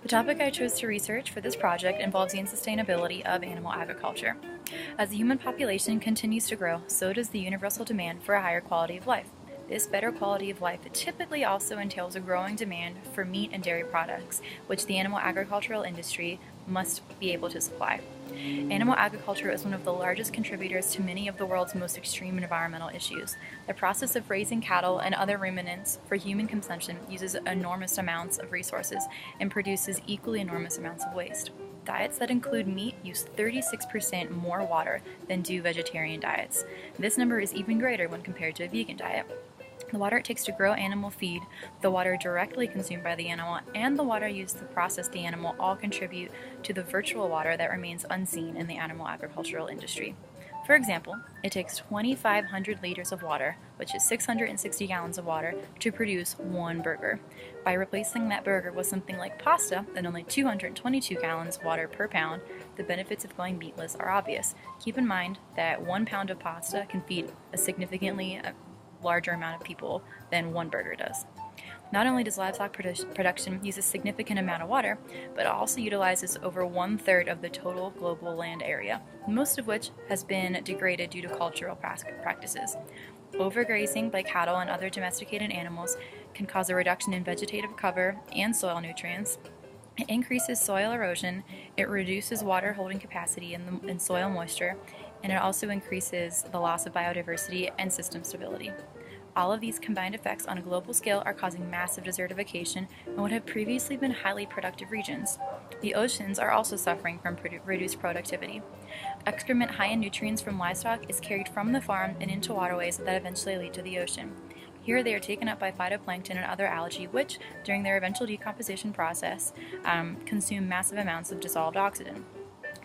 The topic I chose to research for this project involves the sustainability of animal agriculture. As the human population continues to grow, so does the universal demand for a higher quality of life. This better quality of life typically also entails a growing demand for meat and dairy products, which the animal agricultural industry must be able to supply. Animal agriculture is one of the largest contributors to many of the world's most extreme environmental issues. The process of raising cattle and other ruminants for human consumption uses enormous amounts of resources and produces equally enormous amounts of waste. Diets that include meat use 36% more water than do vegetarian diets. This number is even greater when compared to a vegan diet. The water it takes to grow animal feed, the water directly consumed by the animal, and the water used to process the animal all contribute to the virtual water that remains unseen in the animal agricultural industry. For example, it takes 2,500 liters of water, which is 660 gallons of water, to produce one burger. By replacing that burger with something like pasta and only 222 gallons of water per pound, the benefits of going meatless are obvious. Keep in mind that 1 pound of pasta can feed a significantly larger amount of people than one burger does. Not only does livestock production use a significant amount of water, but it also utilizes over 1/3 of the total global land area, most of which has been degraded due to cultural practices. Overgrazing by cattle and other domesticated animals can cause a reduction in vegetative cover and soil nutrients. It increases soil erosion, it reduces water holding capacity in soil moisture, and it also increases the loss of biodiversity and system stability. All of these combined effects on a global scale are causing massive desertification in what have previously been highly productive regions. The oceans are also suffering from reduced productivity. Excrement high in nutrients from livestock is carried from the farm and into waterways that eventually lead to the ocean. Here they are taken up by phytoplankton and other algae, which, during their eventual decomposition process, consume massive amounts of dissolved oxygen.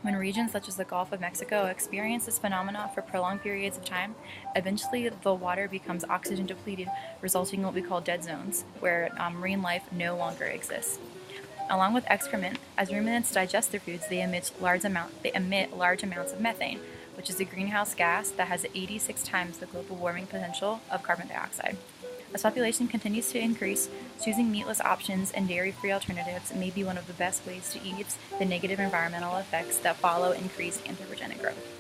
When regions such as the Gulf of Mexico experience this phenomenon for prolonged periods of time, eventually the water becomes oxygen depleted, resulting in what we call dead zones, where marine life no longer exists. Along with excrement, as ruminants digest their foods, they emit large amounts of methane, which is a greenhouse gas that has 86 times the global warming potential of carbon dioxide. As population continues to increase, choosing meatless options and dairy-free alternatives may be one of the best ways to ease the negative environmental effects that follow increased anthropogenic growth.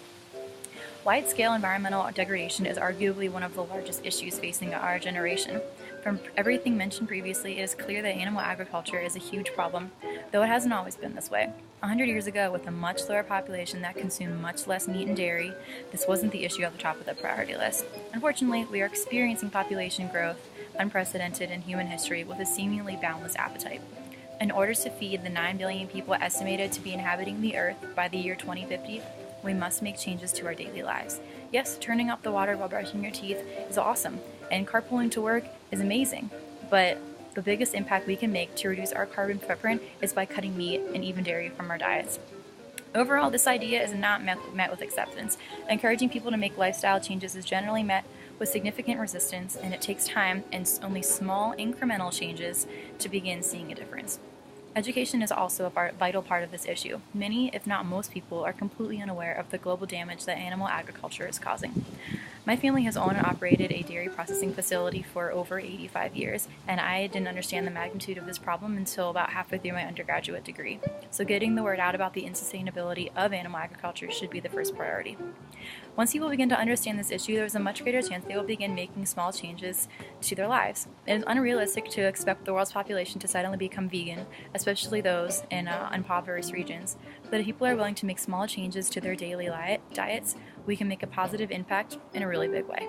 Wide-scale environmental degradation is arguably one of the largest issues facing our generation. From everything mentioned previously, it is clear that animal agriculture is a huge problem, though it hasn't always been this way. 100 years ago, with a much lower population that consumed much less meat and dairy, this wasn't the issue at the top of the priority list. Unfortunately, we are experiencing population growth unprecedented in human history with a seemingly boundless appetite. In order to feed the 9 billion people estimated to be inhabiting the Earth by the year 2050, we must make changes to our daily lives. Yes, turning off the water while brushing your teeth is awesome, and carpooling to work is amazing, but the biggest impact we can make to reduce our carbon footprint is by cutting meat and even dairy from our diets. Overall, this idea is not met with acceptance. Encouraging people to make lifestyle changes is generally met with significant resistance, and it takes time and only small incremental changes to begin seeing a difference. Education is also a vital part of this issue. Many, if not most people, are completely unaware of the global damage that animal agriculture is causing. My family has owned and operated a dairy processing facility for over 85 years, and I didn't understand the magnitude of this problem until about halfway through my undergraduate degree. So getting the word out about the unsustainability of animal agriculture should be the first priority. Once people begin to understand this issue, there's a much greater chance they will begin making small changes to their lives. It is unrealistic to expect the world's population to suddenly become vegan, especially those in impoverished regions. But if people are willing to make small changes to their daily diets, we can make a positive impact in a really big way.